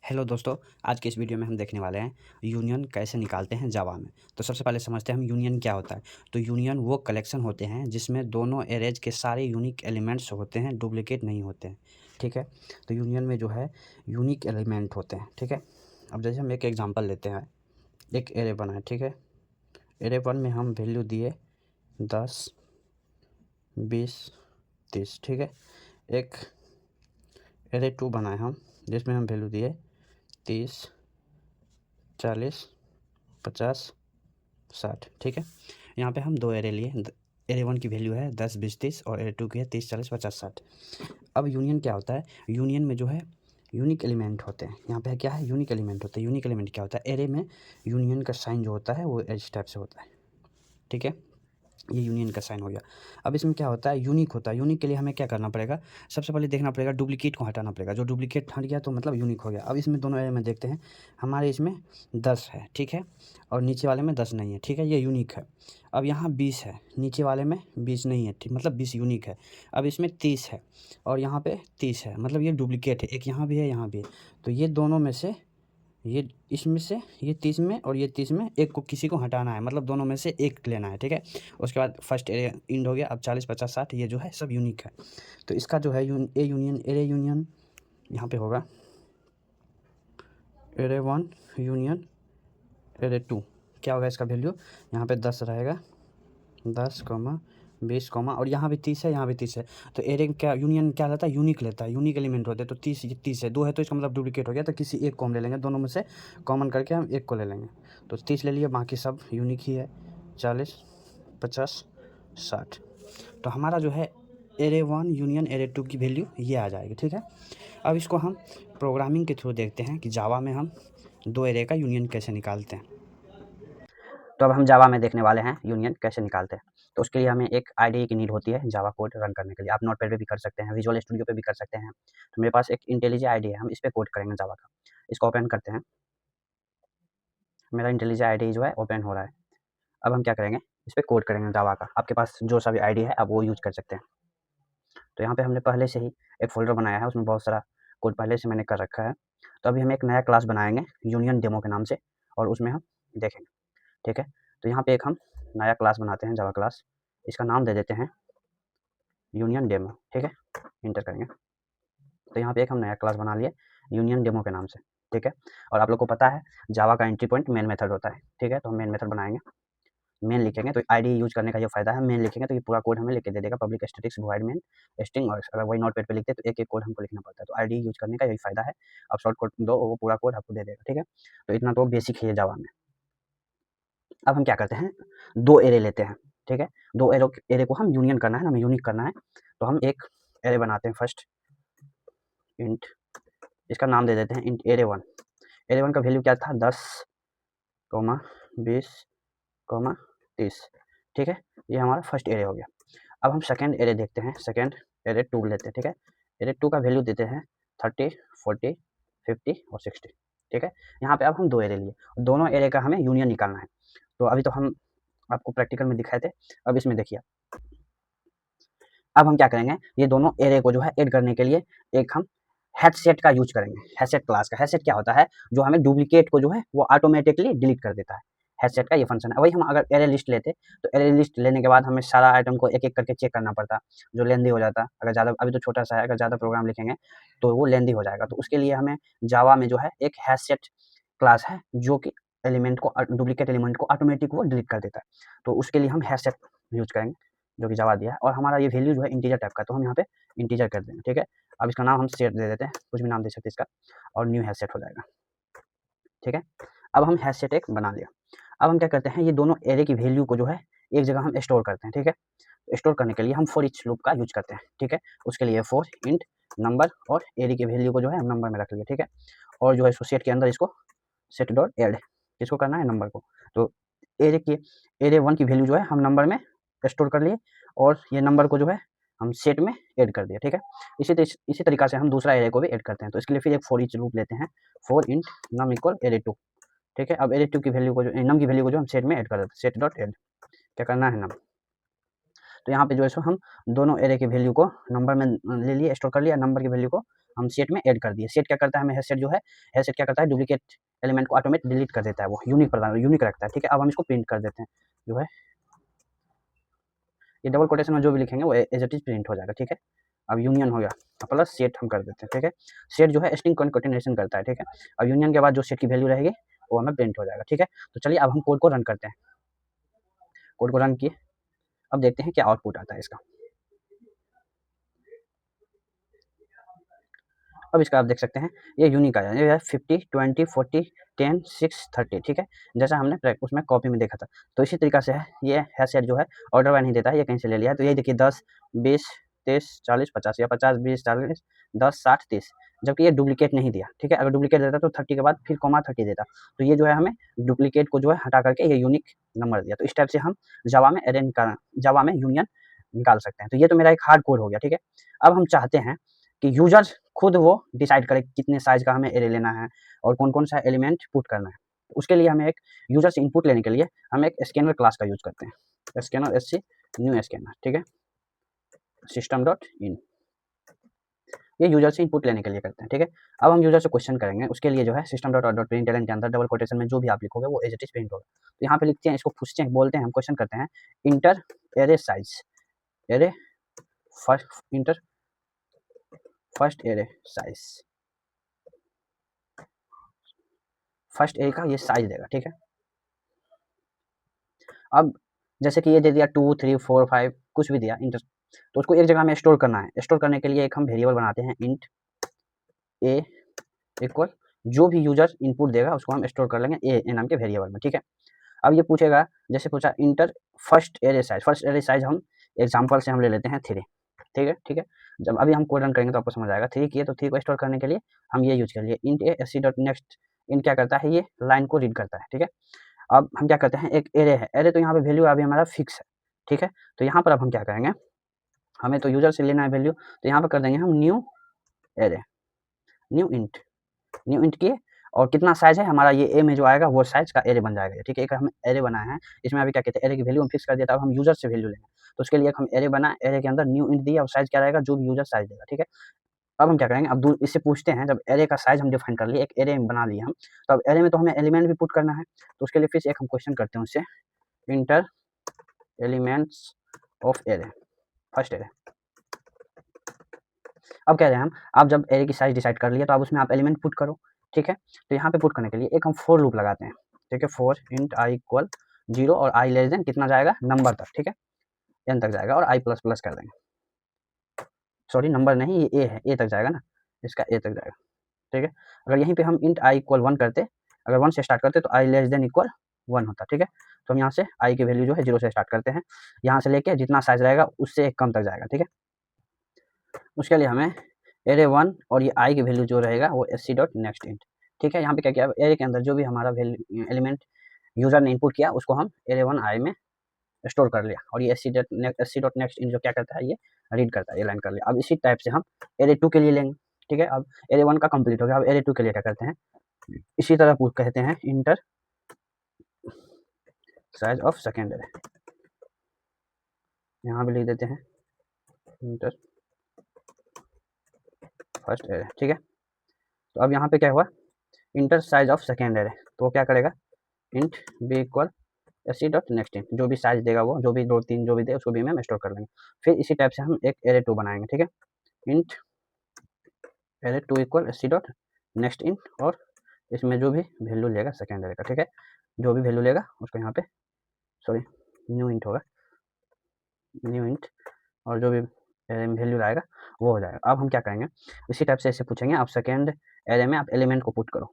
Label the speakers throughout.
Speaker 1: Hello दोस्तों, आज के इस वीडियो में हम देखने वाले हैं यूनियन कैसे निकालते हैं जावा में। तो सबसे पहले समझते हैं हम यूनियन क्या होता है। तो यूनियन वो कलेक्शन होते हैं जिसमें दोनों एरेज के सारे यूनिक एलिमेंट्स होते हैं, डुप्लीकेट नहीं होते हैं। ठीक है, तो यूनियन में जो है यूनिक एलिमेंट होते हैं। ठीक है, अब जैसे हम एक एग्जांपल लेते हैं, एक एरे बनाए। ठीक है, एरे 1 में हम वैल्यू दिए 10, 20, 30। ठीक है, एक एरे 2 बनाए हम जिसमें हम वैल्यू दिए 30, 40, 50, 60। ठीक है, यहाँ पे हम दो एरे लिए। एरे 1 की वैल्यू है 10, 20, 30 और एरे 2 की है 30, 40, 50, 60। अब यूनियन क्या होता है, यूनियन में जो है यूनिक एलिमेंट होते हैं। यहाँ पे क्या है, यूनिक एलिमेंट होते हैं। यूनिक एलिमेंट क्या होता है, एरे में यूनियन का साइन जो होता है वो इस टाइप से होता है। ठीक है, ये यूनियन का साइन हो गया। अब इसमें क्या होता है, यूनिक होता है। यूनिक के लिए हमें क्या करना पड़ेगा, सबसे पहले देखना पड़ेगा डुप्लीकेट को हटाना पड़ेगा। जो डुप्लीकेट हट गया तो मतलब यूनिक हो गया। अब इसमें दोनों एरे में देखते हैं, हमारे इसमें 10 है। ठीक है, और नीचे वाले में 10 नहीं है। ठीक है, ये यूनिक है। अब यहाँ 20 है, नीचे वाले में 20 नहीं है। ठीक, मतलब 20 यूनिक है। अब इसमें 30 है और यहाँ पे 30 है, मतलब ये डुप्लीकेट है। एक यहाँ भी है, यहाँ भी है। तो ये दोनों में से ये इसमें से ये 30 में और ये 30 में एक को किसी को हटाना है, मतलब दोनों में से एक लेना है। ठीक है, उसके बाद फर्स्ट एरे इंड हो गया। अब 40, 50, 60 ये जो है सब यूनिक है। तो इसका जो है ए यूनियन एरे यूनियन यहाँ पे होगा एरे 1 यूनियन एरे 2। क्या होगा इसका वैल्यू, यहाँ पे 10 रहेगा, 10, 20, और यहाँ भी 30 है, यहाँ भी 30 है। तो एरे क्या यूनियन क्या लेता है, यूनिक लेता है। यूनिक एलिमेंट होते हैं। तो 30, ये 30 है, 2 है तो इसका मतलब डुप्लीकेट हो गया। तो किसी एक को हम ले लेंगे, दोनों में से कॉमन करके हम एक को ले लेंगे। तो 30 ले लिए, बाकी सब यूनिक ही है। 40, 50, 60। तो हमारा जो है एरे 1 यूनियन एरे 2 की वैल्यू ये आ जाएगी। ठीक है, अब इसको हम प्रोग्रामिंग के थ्रू देखते हैं कि जावा में हम दो एरे का यूनियन कैसे निकालते हैं। तो अब हम जावा में देखने वाले हैं यूनियन कैसे निकालते हैं। तो उसके लिए हमें एक आईडीई की नीड होती है जावा कोड रन करने के लिए। आप नोटपैड पे भी कर सकते हैं, विजुअल स्टूडियो पे भी कर सकते हैं। तो मेरे पास एक इंटेलिजे आईडीई है, हम इस पे कोड करेंगे जावा का। इसको ओपन करते हैं। मेरा इंटेलिजे आईडीई जो है ओपन हो रहा है। अब हम क्या करेंगे, इस पे कोड करेंगे जावा का। आपके पास जो सा भी आईडी है आप वो यूज़ कर सकते हैं। तो यहाँ पे हमने पहले से ही एक फ़ोल्डर बनाया है, उसमें बहुत सारा कोड पहले से मैंने कर रखा है। तो अभी हम एक नया क्लास बनाएँगे यूनियन डेमो के नाम से, और उसमें हम देखेंगे। ठीक है, तो यहाँ पे एक हम नया क्लास बनाते हैं, जावा क्लास। इसका नाम दे देते हैं यूनियन डेमो। ठीक है, इंटर करेंगे। तो यहाँ पे एक हम नया क्लास बना लिए यूनियन डेमो के नाम से। ठीक है, और आप लोग को पता है जावा का एंट्री पॉइंट मेन मेथड होता है। ठीक है, तो हम मेन मेथड बनाएंगे। मेन लिखेंगे तो आईडी यूज़ करने का ये फ़ायदा है, मेन लिखेंगे तो ये पूरा कोड हमें लिख के दे देगा, public statics void main string. और अगर वही नोटपैड पे लिखते हैं तो एक-एक कोड हमको लिखना पड़ता है। तो आईडी यूज़ करने का यही फ़ायदा है। आप शॉर्ट कोड दो, वो पूरा कोड आपको दे देगा। ठीक है, तो इतना तो बेसिक है जावा में। अब हम क्या करते हैं, 2 एरे लेते हैं। ठीक है, 2 एरे को हम यूनियन करना है ना, हमें यूनिक करना है। तो हम एक एरे बनाते हैं फर्स्ट, इंट, इसका नाम दे देते हैं इंट एरे 1। एरे 1 का वैल्यू क्या था, 10, 20, 30। ठीक है, ये हमारा फर्स्ट एरे हो गया। अब हम सेकंड एरे देखते हैं, सेकंड एरे 2 लेते हैं। ठीक है, एरे 2 का वैल्यू देते हैं 30, 40, 50 और 60। ठीक है, यहाँ पे अब हम 2 एरे लिए, दोनों एरे का हमें यूनियन निकालना है। तो अभी तो हम आपको प्रैक्टिकल में दिखाए थे, अब इसमें देखिए। अब हम क्या करेंगे, ये दोनों एरे को जो है ऐड करने के लिए एक हम हैशसेट का यूज करेंगे। हैशसेट क्लास का, हैशसेट क्या होता है, जो हमें डुप्लीकेट को जो है वो ऑटोमेटिकली डिलीट कर देता है। हैशसेट का ये फंक्शन है। वही हम अगर एरे लिस्ट लेते तो एरे लिस्ट लेने के बाद हमें सारा आइटम को एक एक करके चेक करना पड़ता, जो लेंदी हो जाता। अगर ज़्यादा, अभी तो छोटा सा है, अगर ज़्यादा प्रोग्राम लिखेंगे तो वो लेंदी हो जाएगा। तो उसके लिए हमें जावा में जो है एक हैशसेट क्लास है जो कि एलिमेंट को, डुप्लीकेट एलिमेंट को ऑटोमेटिक वो डिलीट कर देता है। तो उसके लिए हम हैशसेट यूज करेंगे जो कि जावा दिया है। और हमारा ये वैल्यू जो है इंटीजर टाइप का, तो हम यहाँ पे इंटीजर कर देंगे। ठीक है, अब इसका नाम हम सेट दे देते हैं, कुछ भी नाम दे सकते हैं इसका, और न्यू हैशसेट हो जाएगा। ठीक है, अब हम हैशसेट एक बना लिया। अब हम क्या करते हैं, ये दोनों एरे की वैल्यू को जो है एक जगह हम स्टोर करते हैं। ठीक है, स्टोर करने के लिए हम फॉर ईच लूप का यूज करते हैं। ठीक है, उसके लिए फॉर इंट नंबर, और एरे की वैल्यू को जो है हम नंबर में रख लिए। ठीक है, और जो है इसको सेट के अंदर इसको सेट डॉट एड, किसको करना है, नंबर को। तो एरे 1 की वैल्यू जो है हम नंबर में स्टोर कर लिए, और ये नंबर को जो है हम सेट में ऐड कर दिया। ठीक है, इसी तरीका से हम दूसरा एरे को भी ऐड करते हैं। तो इसके लिए फिर एक फॉर ईच लूप लेते हैं, for int num equal array 2। ठीक है, अब एरे 2 की वैल्यू को जो, नम की वैल्यू को जो हम सेट में ऐड कर देते हैं, सेट डॉट ऐड, क्या करना है, नम। तो यहाँ पे जो है सो हम दोनों एरे की वैल्यू को नंबर में ले लिए, स्टोर कर लिया, नंबर की वैल्यू को हम सेट में ऐड कर दिए। सेट क्या करता है, हमें हैश सेट जो है, हैश सेट क्या करता है, डुप्लीकेट एलिमेंट को ऑटोमेट डिलीट कर देता है, वो यूनिक रखता है, ठीक है। अब हम इसको प्रिंट कर देते हैं, जो है ये डबल कोटेशन में जो भी लिखेंगे वो एज इट इज प्रिंट हो जाएगा, ठीक है। अब यूनियन हो गया प्लस सेट हम कर देते हैं, ठीक है। सेट जो है स्ट्रिंग कॉन्केटेनेशन करता है, ठीक है। अब यूनियन के बाद जो सेट की वैल्यू रहेगी वो हमें प्रिंट हो जाएगा, ठीक है। तो चलिए अब हम कोड को रन करते हैं। कोड को रन किए, अब देखते हैं क्या आउटपुट आता है इसका। अब इसका आप देख सकते हैं ये यूनिक आया, ये है 50 20 40 10 6 30, ठीक है, जैसा हमने उसमें कॉपी में देखा था। तो इसी तरीका से है ये हैश सेट जो है ऑर्डर वाइज नहीं देता है, ये कहीं से ले लिया है। तो ये देखिए 10 20 30 40 50 या 50 20 40 10 60 30, जबकि ये डुप्लीकेट नहीं दिया, ठीक है। अगर डुप्लीकेट देता तो 30 के बाद फिर कॉमा 30 देता। तो ये जो है हमें डुप्लीकेट को जो है हटा करके ये यूनिक नंबर दिया। तो इस टाइप से हम जावा में यूनियन निकाल सकते हैं। तो ये तो मेरा एक हार्ड कोड हो गया, ठीक है। अब हम चाहते हैं कि यूजर खुद वो डिसाइड करे कितने साइज का हमें एरे लेना है और कौन कौन सा एलिमेंट पुट करना है। उसके लिए हमें एक यूजर से इनपुट लेने के लिए हम एक स्कैनर क्लास का यूज करते हैं, स्कैनर एससी न्यू स्कैनर, ठीक है, सिस्टम डॉट इन, ये यूजर से इनपुट लेने के लिए करते हैं, ठीक है। अब हम यूजर से क्वेश्चन करेंगे, उसके लिए जो है सिस्टम डॉट डॉट प्रिंटलन के अंदर डबल कोटेशन में जो भी आप लिखोगे वो एज इट इज प्रिंट होगा। तो यहाँ पे लिखते हैं, इसको पूछते हैं, बोलते हैं, हम क्वेश्चन करते हैं inter array size, array first array size, first array का ये साइज देगा, ठीक है। अब जैसे कि ये दे दिया 2 3 4 5 कुछ भी दिया इंटर, तो उसको एक जगह में स्टोर करना है। स्टोर करने के लिए एक हम वेरिएबल बनाते हैं इंट ए इक्वल, जो भी यूजर इनपुट देगा उसको हम स्टोर कर लेंगे ए नाम के वेरिएबल में, ठीक है। अब ये पूछेगा, जैसे पूछा inter first array size, first array size हम एग्जाम्पल से हम ले लेते हैं 3, ठीक है, ठीक है। जब अभी हम कोड रन करेंगे तो आपको समझ आएगा। 3 किए तो 3 को स्टोर करने के लिए हम ये यूज कर लिए int A S C dot next. Int क्या करता है, ये लाइन को रीड करता है, ठीक है। अब हम क्या करते हैं, एक एरे है, एरे तो यहाँ पे वैल्यू अभी हमारा फिक्स है, ठीक है। तो यहाँ पर अब हम क्या करेंगे, हमें तो यूजर से लेना है वैल्यू, तो यहाँ पर कर देंगे हम न्यू एरे, न्यू इंट किए, और कितना साइज है हमारा, ये ए में जो आएगा वो साइज का एरे बन जाएगा, ठीक है। एक हम एरे बनाया है, इसमें अभी क्या कहते हैं, एरे की वैल्यू हम फिक्स कर दिया था। अब हम यूजर से वैल्यू लेंगे, तो उसके लिए एक हम एरे बनाए, एरे के अंदर न्यू इंट दिया और साइज क्या रहेगा, जो भी यूजर साइज देगा, ठीक है। अब हम क्या करेंगे, अब इससे पूछते हैं, जब एरे का साइज हम डिफाइन कर लिए, एक एरे बना लिए हम, तो अब एरे में तो हमें एलिमेंट भी पुट करना है। तो उसके लिए फिर एक हम क्वेश्चन करते हैं उससे, inter elements of array, first array. अब कह रहे हैं हम, आप जब एरे की साइज डिसाइड कर लिया तो अब उसमें आप एलिमेंट पुट करो, ठीक है। तो यहाँ पे पुट करने के लिए एक हम फॉर लूप लगाते हैं, ठीक है। फॉर इंट आई इक्वल 0 और आई लेस देन कितना जाएगा, नंबर तक, ठीक है, एन तक जाएगा, और आई प्लस प्लस कर देंगे, सॉरी नंबर नहीं, ये ए है, ए तक जाएगा ना, इसका ए तक जाएगा, ठीक है। अगर यहीं पे हम इंट आई इक्वल 1 करते, अगर 1 से स्टार्ट करते तो आई लेस देन इक्वल 1 होता, ठीक है। तो हम यहाँ से आई की वैल्यू जो है 0 से स्टार्ट करते हैं, यहाँ से लेके जितना साइज रहेगा उससे एक कम तक जाएगा, ठीक है। उसके लिए हमें एरे 1 और ये आई की वैल्यू जो रहेगा वो एस सी डॉट नेक्स्ट इंट, ठीक है। यहाँ पे क्या किया, एरे के अंदर जो भी हमारा वैल्यू एलिमेंट यूजर ने इनपुट किया उसको हम एरे 1 आई में स्टोर कर लिया, और ये एस सी डॉट नेक्स्ट इंट जो क्या करता है, ये रीड करता है, ये लाइन कर लिया। अब इसी टाइप से हम एरे 2 के लिए लेंगे, ठीक है। अब एरे 1 का कंप्लीट हो गया, अब एरे 2 के लिए क्या करते हैं, इसी तरह कहते हैं inter size of second array, यहाँ भी लिख देते हैं इंटर फर्स्ट एरे, ठीक है। तो अब यहाँ पे क्या हुआ, enter size of second array, तो वो क्या करेगा, int B equal S C dot next int, जो भी साइज देगा वो, जो भी 2 3 जो भी दे उसको भी हम स्टोर कर लेंगे। फिर इसी टाइप से हम एक एरे 2 बनाएंगे, ठीक है। Int array 2 equal S C dot next int, और इसमें जो भी वैल्यू लेगा सेकेंड एरे का, ठीक है, जो भी वैल्यू लेगा उसको यहाँ पे, सॉरी न्यू इंट होगा, न्यू इंट, और जो भी एरे में वैल्यू आएगा वो हो जाएगा। अब हम क्या करेंगे, इसी टाइप से ऐसे पूछेंगे, आप सेकेंड एरे में आप एलिमेंट को पुट करो,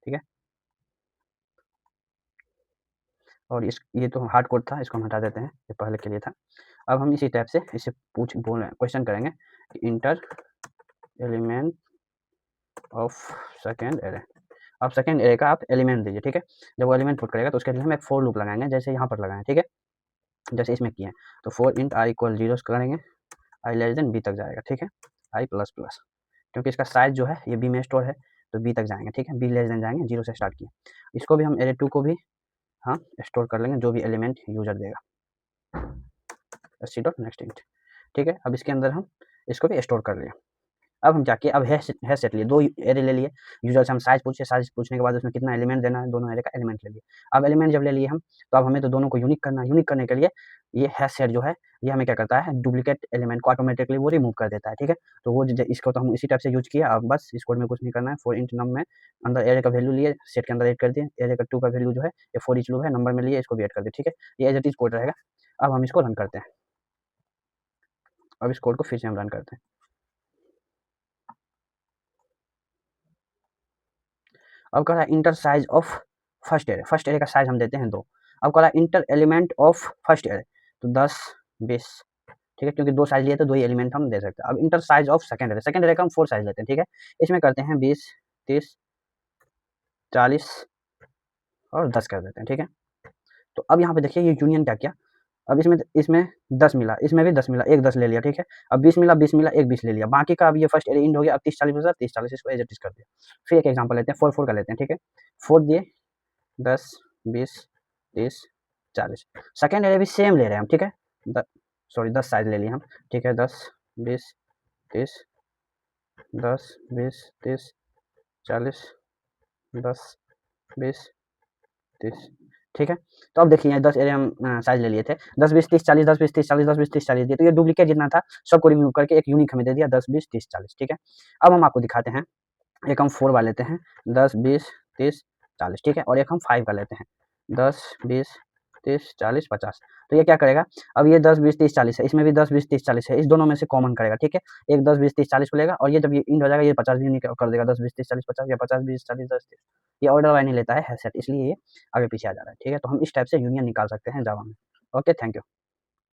Speaker 1: ठीक है। और ये तो हार्ड कोड था, इसको हम हटा देते हैं, ये पहले के लिए था। अब हम इसी टाइप से इसे क्वेश्चन करेंगे कि inter element of second array. अब सेकेंड एरे का आप एलिमेंट दीजिए, ठीक है। जब वो एलिमेंट पुट करेगा तो उसके लिए हम एक फॉर लूप लगाएंगे, जैसे यहाँ पर लगाएं, ठीक है, जैसे इसमें किए हैं। तो फॉर इंट आई इक्वल 0 करेंगे, आई लेस देन बी तक जाएगा, ठीक है, आई प्लस प्लस, क्योंकि इसका साइज जो है ये बी में स्टोर है तो बी तक जाएंगे, ठीक है, बी लेस देन जाएंगे, 0 से स्टार्ट किए। इसको भी हम एरे 2 को भी हम स्टोर कर लेंगे, जो भी एलिमेंट यूजर देगा, एस सी डॉट नेक्स्ट इंट, ठीक है। अब इसके अंदर हम इसको भी स्टोर कर लिया। अब हम क्या किए, अब हैश सेट लिए, 2 एरे ले लिए, यूजुअल से हम साइज़ पूछे, साइज़ पूछने के बाद उसमें कितना एलिमेंट देना है, दोनों एरे का एलिमेंट ले लिए। अब एलिमेंट जब ले लिए हम, तो अब हमें तो दोनों को यूनिक करना है, यूनिक करने के लिए ये हैश सेट जो है, ये हमें क्या करता है, डुप्लीकेट एलिमेंट को ऑटोमेटिकली वो रिमूव कर देता है, ठीक है? तो वो ज इसको तो हम इसी टाइप से यूज़ किया, अब बस इस कोड में कुछ नहीं करना है, फॉर इंट नम में अंदर एरे का वैल्यू लिए, सेट के अंदर ऐड कर दिए, एरे का 2 का वैल्यू जो है, ये फॉर ईच लूप है, नंबर में लिए, इसको भी ऐड कर दिए, ठीक है? ये एज़ इट इज़ कोड रहेगा। अब हम इसको रन करते हैं। अब इस कोड को फिर से हम रन करते हैं। अब कह रहा है inter size of first array का साइज हम देते हैं 2। अब कह रहा है inter element of first array, तो 10 20, ठीक है, क्योंकि 2 साइज लिए तो 2 ही एलिमेंट हम दे सकते हैं। अब inter size of second array का हम 4 साइज लेते हैं, ठीक है? इसमें करते हैं 20 30 40 और 10 कर देते हैं, ठीक है? तो अब यहाँ पे देखिए ये यूनियन क्या किया, अब इसमें 10 मिला, इसमें भी 10 मिला, एक 10 ले लिया, ठीक है? अब 20 मिला, 20 मिला, एक 20 ले लिया, बाकी का अब ये फर्स्ट एरे एंड हो गया, अब 30 40 बचा, 30 40 इसको एज इट इज़ कर दिया। फिर एक एग्जांपल लेते हैं, 4 4 का लेते हैं, ठीक है? 4 दिए, 10 20 30 40, सेकंड एरे भी सेम ले रहे हैं हम, ठीक है? द सॉरी 10 साइज ले लिए हम, ठीक है? 10 20 30 10 20 30 40 10 20 30, ठीक है? तो अब देखिए 10 एरे हम साइज ले लिए थे, 10 20 30 40 10 20 30 40 10 20 30 40 दिए, तो ये डुप्लीकेट जितना था सबको रिमूव करके एक यूनिक हमें दे दिया 10 20 30 40, ठीक है? अब हम आपको दिखाते हैं, एक हम 4 वाले लेते हैं, 10 20 30 40, ठीक है? और एक हम 5 का लेते हैं, 10 20 30 40 50। तो ये क्या करेगा, अब ये 10 20 30 40 है, इसमें भी 10 20 30 40 है, इस दोनों में से कॉमन करेगा, ठीक है? एक 10 20 30 40 को लेगा और ये जब ये एंड हो जाएगा, ये 50 भी यूनिक कर देगा, 10 20 30 40 50 या 50 20 40 10 30। ये ऑर्डर वाइज नहीं लेता है सेट, इसलिए ये आगे पीछे आ जा रहा है, ठीक है? तो हम इस टाइप से यूनियन निकाल सकते हैं जावा में। Okay, thank you.